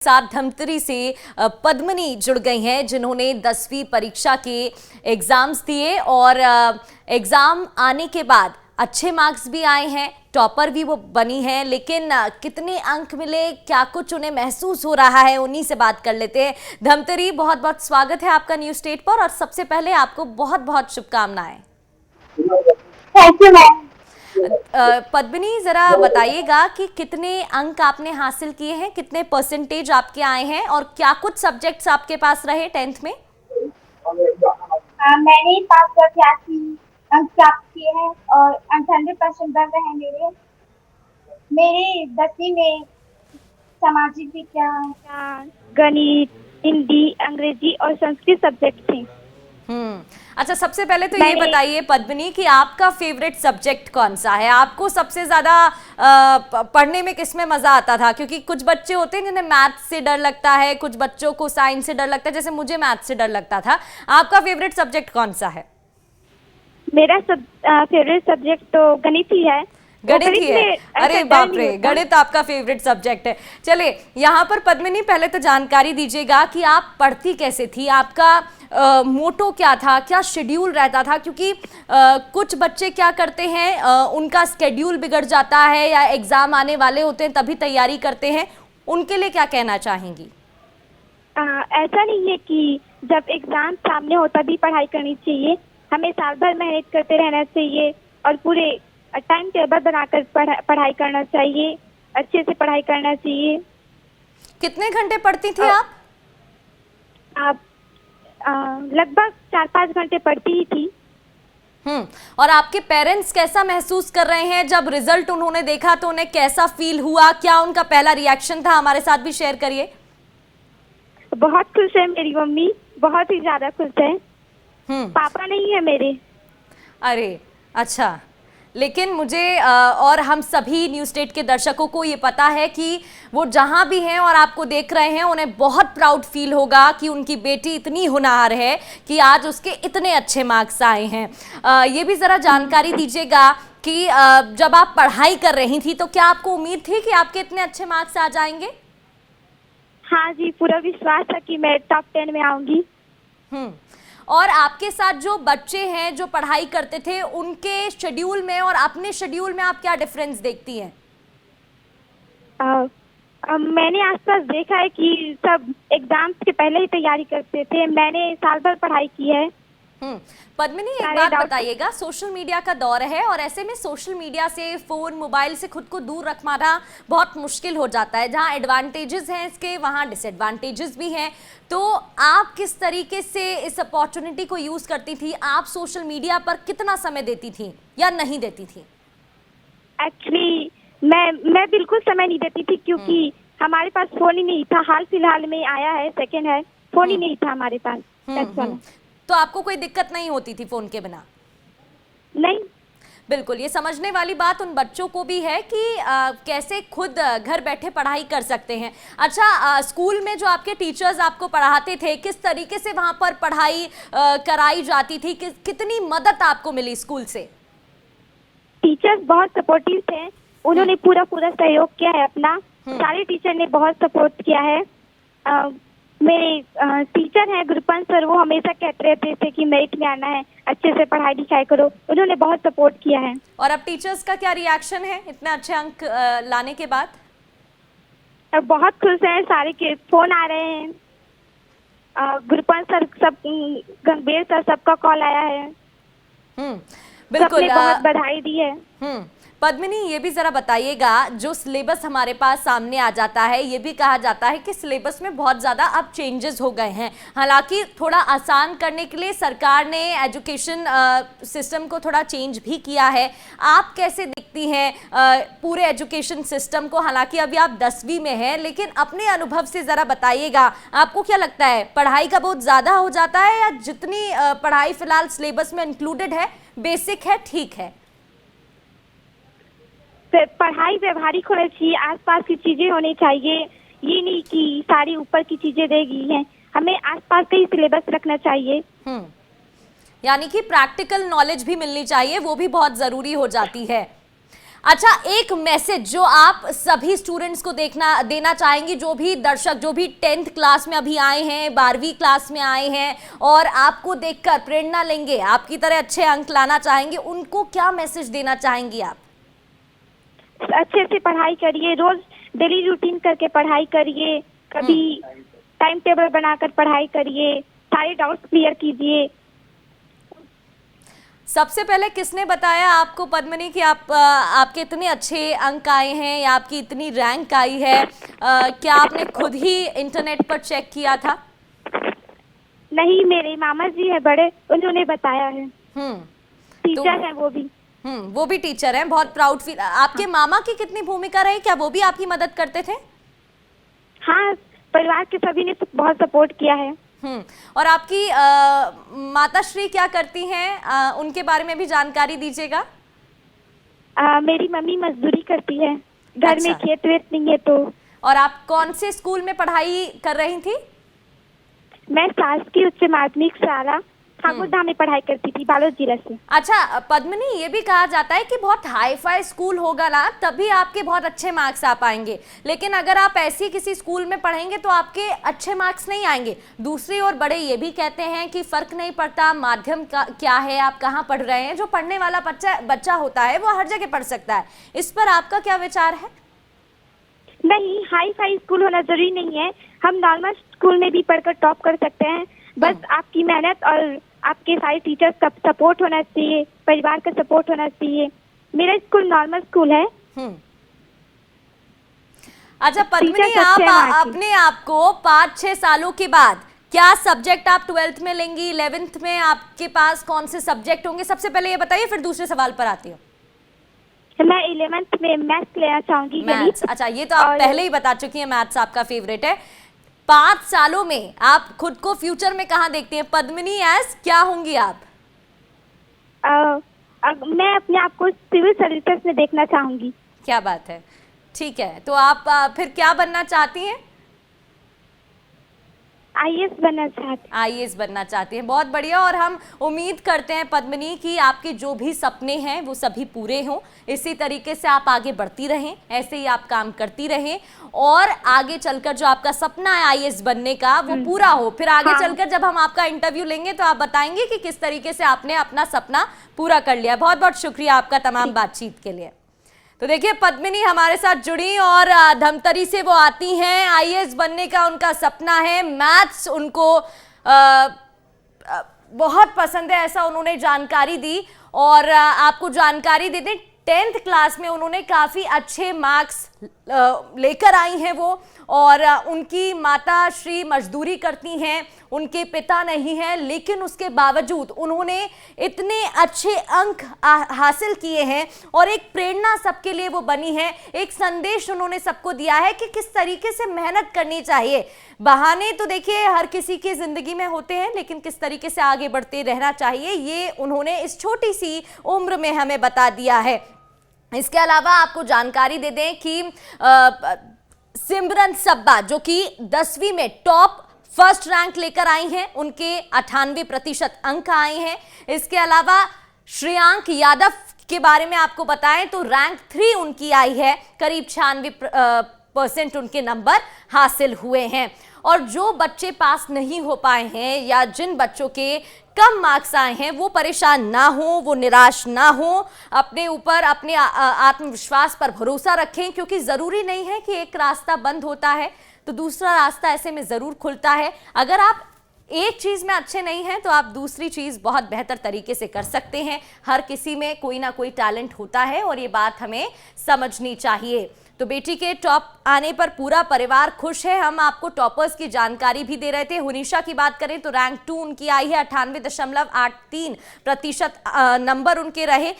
साथ धमतरी से पद्मनी जुड़ गई हैं जिन्होंने 10वीं परीक्षा के एग्जाम्स दिए और एग्जाम आने के बाद अच्छे मार्क्स भी आए हैं, टॉपर भी वो बनी हैं। लेकिन कितने अंक मिले, क्या कुछ उन्हें महसूस हो रहा है, उन्हीं से बात कर लेते हैं। धमतरी, बहुत बहुत स्वागत है आपका न्यूज स्टेट पर और सबसे पहले आपको बहुत बहुत शुभकामनाएं। Thank you ma'am. पद्मिनी, जरा बताइएगा कि कितने अंक आपने हासिल किए हैं, कितने परसेंटेज आपके आए हैं और क्या कुछ सब्जेक्ट्स आपके पास रहे 10th में? मैंने 583 अंक प्राप्त किए हैं और 98% बन रहे हैं मेरे 10वीं में सामाजिक विज्ञान, गणित, हिंदी, अंग्रेजी और संस्कृत सब्जेक्ट थे। अच्छा, सबसे पहले तो ये बताइए पद्मिनी कि आपका फेवरेट सब्जेक्ट कौन सा है? आपको सबसे ज्यादा पढ़ने में किस में मजा आता था? क्योंकि कुछ बच्चे होते हैं जिन्हें मैथ्स से डर लगता है, कुछ बच्चों को साइंस से डर लगता है, जैसे मुझे मैथ्स से डर लगता था। आपका फेवरेट सब्जेक्ट कौन सा है? मेरा फेवरेट सब्जेक्ट तो गणित ही है। गणित ही है? अरे बाप रे, गणित आपका फेवरेट सब्जेक्ट है। चलिए, यहाँ पर पद्मिनी पहले तो जानकारी दीजिएगा कि आप पढ़ती कैसे थी, आपका मोटो क्या था, क्या शेड्यूल रहता था? क्योंकि कुछ बच्चे क्या करते हैं, उनका स्केड्यूल बिगड़ जाता है या एग्जाम आने वाले होते हैं तभी तैयारी करते हैं, उनके लिए क्या कहना चाहेंगी? ऐसा नहीं है कि जब एग्जाम सामने हो तभी पढ़ाई करनी चाहिए, हमें साल भर मेहनत करते रहना चाहिए और पूरे टाइम टेबल बनाकर पढ़ाई करना चाहिए, अच्छे से पढ़ाई करना चाहिए। कितने घंटे पढ़ती थी आप? लगभग 4-5 घंटे पढ़ती ही थी। और आपके पेरेंट्स कैसा महसूस कर रहे हैं? जब रिजल्ट उन्होंने देखा तो उन्हें कैसा फील हुआ, क्या उनका पहला रिएक्शन था? हमारे साथ भी शेयर करिए। बहुत खुश है मेरी मम्मी, बहुत ही ज्यादा खुश है। पापा नहीं है मेरे। अरे अच्छा, लेकिन मुझे और हम सभी न्यूज स्टेट के दर्शकों को ये पता है कि वो जहां भी हैं और आपको देख रहे हैं, उन्हें बहुत प्राउड फील होगा कि उनकी बेटी इतनी होनहार है कि आज उसके इतने अच्छे मार्क्स आए हैं। ये भी ज़रा जानकारी दीजिएगा कि जब आप पढ़ाई कर रही थी तो क्या आपको उम्मीद थी कि आपके इतने अच्छे मार्क्स आ जाएंगे? हाँ जी, पूरा विश्वास था कि मैं टॉप 10 में आऊंगी। और आपके साथ जो बच्चे हैं जो पढ़ाई करते थे, उनके शेड्यूल में और अपने शेड्यूल में आप क्या डिफरेंस देखती हैं? मैंने आसपास देखा है कि सब एग्जाम्स के पहले ही तैयारी करते थे। मैंने साल भर पढ़ाई की है। पद्मिनी, एक बात बताइएगा, सोशल मीडिया का दौर है और ऐसे में सोशल मीडिया से, फोन, मोबाइल से खुद को दूर रखना बहुत मुश्किल हो जाता है। जहां एडवांटेजेस हैं इसके, वहां डिसएडवांटेजेस भी हैं। तो आप किस तरीके से इस अपॉर्चुनिटी को यूज करती थी? आप सोशल मीडिया पर कितना समय देती थी या नहीं देती थी? एक्चुअली मैं बिल्कुल समय नहीं देती थी, क्योंकि हमारे पास फोन ही नहीं था। हाल फिलहाल में आया है, सेकेंड है, फोन ही नहीं था हमारे पास। तो आपको कोई दिक्कत नहीं होती थी फोन के बिना? नहीं, बिल्कुल। ये समझने वाली बात उन बच्चों को भी है कि कैसे खुद घर बैठे पढ़ाई कर सकते हैं। अच्छा, स्कूल में जो आपके टीचर्स आपको पढ़ाते थे, किस तरीके से वहां पर पढ़ाई कराई जाती थी? कितनी मदद आपको मिली स्कूल से? टीचर्स बहुत सपोर्टिव थे, उन्होंने पूरा सहयोग किया है अपना। सारे टीचर ने बहुत सपोर्ट किया है। मेरे टीचर हैं गुरुपंत सर, वो हमेशा कहते रहते थे कि मेरिट में आना है, अच्छे से पढ़ाई लिखाई करो। उन्होंने बहुत सपोर्ट किया है। और अब टीचर्स का क्या रिएक्शन है इतने अच्छे अंक लाने के बाद? अब बहुत खुश हैं, सारे के फोन आ रहे हैं। गुरुपंत सर, सब गंभीर सर, सबका कॉल आया है। बिल्कुल, सबने बहुत बधाई दी है। पद्मिनी, ये भी जरा बताइएगा, जो सिलेबस हमारे पास सामने आ जाता है, ये भी कहा जाता है कि सिलेबस में बहुत ज़्यादा अब चेंजेस हो गए हैं। हालांकि थोड़ा आसान करने के लिए सरकार ने एजुकेशन सिस्टम को थोड़ा चेंज भी किया है। आप कैसे देखती हैं पूरे एजुकेशन सिस्टम को? हालांकि अभी आप 10वीं में हैं, लेकिन अपने अनुभव से ज़रा बताइएगा, आपको क्या लगता है, पढ़ाई का बहुत ज़्यादा हो जाता है या जितनी पढ़ाई फिलहाल सिलेबस में इंक्लूडेड है, बेसिक है, ठीक है? पढ़ाई व्यवहारिक होनी चाहिए, आसपास की चीजें होनी चाहिए। ये नहीं कि सारी ऊपर की चीजें देगी हैं, हमें आसपास का ही सिलेबस रखना चाहिए। यानी कि प्रैक्टिकल नॉलेज भी मिलनी चाहिए, वो भी बहुत जरूरी हो जाती है। अच्छा, एक मैसेज जो आप सभी स्टूडेंट्स को देना चाहेंगी, जो भी दर्शक, जो भी 10th क्लास में अभी आए हैं, 12वीं क्लास में आए हैं और आपको देखकर प्रेरणा लेंगे, आपकी तरह अच्छे अंक लाना चाहेंगे, उनको क्या मैसेज देना चाहेंगी आप? अच्छे से पढ़ाई करिए, रोज डेली रूटीन करके पढ़ाई करिए, कभी टाइम टेबल बनाकर पढ़ाई करिए, सारे डाउट्स क्लियर कीजिए। सबसे पहले किसने बताया आपको पद्मिनी कि आपके इतने अच्छे अंक आए हैं या आपकी इतनी रैंक आई है? क्या आपने खुद ही इंटरनेट पर चेक किया था? नहीं, मेरे मामा जी है बड़े, उन्होंने बताया है। टीचर है वो भी। वो भी टीचर हैं, बहुत प्राउड फील। आपके मामा की कितनी भूमिका रही, क्या वो भी आपकी मदद करते थे? हाँ, परिवार के सभी ने बहुत सपोर्ट किया है। और आपकी माताश्री क्या करती हैं, उनके बारे में भी जानकारी दीजिएगा। मेरी मम्मी मजदूरी करती है, घर अच्छा। में खेत वेत नहीं है तो। और आप कौन से स्कूल में पढ़ाई कर रही थी? मैं शासकीय उच्च माध्यमिक शाला ठाकुरधाम में पढ़ाई करती थी, बालोद जिला से। अच्छा पद्मिनी, ये भी कहा जाता है कि बहुत हाई फाई स्कूल होगा ना तभी आपके बहुत अच्छे मार्क्स आ पाएंगे, लेकिन अगर आप ऐसी किसी स्कूल में पढ़ेंगे तो आपके अच्छे मार्क्स नहीं आएंगे। दूसरी ओर बड़े ये भी कहते हैं कि फर्क नहीं पड़ता माध्यम का क्या है, आप कहाँ पढ़ रहे हैं, जो पढ़ने वाला बच्चा होता है वो हर जगह पढ़ सकता है। इस पर आपका क्या विचार है? नहीं, हाई फाई स्कूल होना जरूरी नहीं है, हम नॉर्मल स्कूल में भी पढ़कर टॉप कर सकते हैं। बस आपकी मेहनत और आपके सारे टीचर्स का सपोर्ट होना चाहिए, परिवार का सपोर्ट होना चाहिए। मेरा स्कूल नॉर्मल स्कूल है। अच्छा पद्मिनी, आप अपने आप को 5-6 सालों के बाद क्या सब्जेक्ट आप 12th में लेंगी, 11th में आपके पास कौन से सब्जेक्ट होंगे, सबसे पहले ये बताइए, फिर दूसरे सवाल पर आती हूँ। मैं 11th में मैथ्स लेना चाहूंगी, गणित। अच्छा, ये तो आप पहले ही बता चुकी हैं, मैथ्स आपका फेवरेट है। 5 सालों में आप खुद को फ्यूचर में कहाँ देखती हैं पद्मिनी? एज क्या होंगी आप? मैं अपने आप को सिविल सर्विसेज में देखना चाहूंगी। क्या बात है, ठीक है। तो आप फिर क्या बनना चाहती हैं? आईएएस बनना चाहती। आईएएस बनना चाहती हैं, बहुत बढ़िया। और हम उम्मीद करते हैं पद्मिनी कि आपके जो भी सपने हैं वो सभी पूरे हों। इसी तरीके से आप आगे बढ़ती रहें, ऐसे ही आप काम करती रहें और आगे चलकर जो आपका सपना है आईएएस बनने का वो पूरा हो। फिर आगे चलकर जब हम आपका इंटरव्यू लेंगे तो आप बताएंगे कि किस तरीके से आपने अपना सपना पूरा कर लिया। बहुत बहुत शुक्रिया आपका तमाम बातचीत के लिए। तो देखिए, पद्मिनी हमारे साथ जुड़ी और धमतरी से वो आती हैं, आईएएस बनने का उनका सपना है, मैथ्स उनको बहुत पसंद है, ऐसा उन्होंने जानकारी दी। और आपको जानकारी दे दें, 10th क्लास में उन्होंने काफ़ी अच्छे मार्क्स लेकर आई हैं वो, और उनकी माता श्री मजदूरी करती हैं, उनके पिता नहीं हैं, लेकिन उसके बावजूद उन्होंने इतने अच्छे अंक हासिल किए हैं और एक प्रेरणा सबके लिए वो बनी है। एक संदेश उन्होंने सबको दिया है कि किस तरीके से मेहनत करनी चाहिए। बहाने तो देखिए हर किसी की जिंदगी में होते हैं, लेकिन किस तरीके से आगे बढ़ते रहना चाहिए ये उन्होंने इस छोटी सी उम्र में हमें बता दिया है। इसके अलावा आपको जानकारी दे दें कि सिमरन सब्बा जो कि 10वीं में टॉप फर्स्ट रैंक लेकर आई हैं, उनके 98% अंक आए हैं। इसके अलावा श्रेयांक यादव के बारे में आपको बताएं तो रैंक 3 उनकी आई है, करीब 96% उनके नंबर हासिल हुए हैं। और जो बच्चे पास नहीं हो पाए हैं या जिन बच्चों के कम मार्क्स आए हैं वो परेशान ना हो, वो निराश ना हो, अपने ऊपर अपने आत्मविश्वास पर भरोसा रखें, क्योंकि ज़रूरी नहीं है कि एक रास्ता बंद होता है तो दूसरा रास्ता ऐसे में ज़रूर खुलता है। अगर आप एक चीज़ में अच्छे नहीं हैं तो आप दूसरी चीज़ बहुत बेहतर तरीके से कर सकते हैं। हर किसी में कोई ना कोई टैलेंट होता है और ये बात हमें समझनी चाहिए। तो बेटी के टॉप आने पर पूरा परिवार खुश है। हम आपको टॉपर्स की जानकारी भी दे रहे थे। हुनीशा की बात करें तो रैंक 2 उनकी आई है, 98.83% नंबर उनके रहे।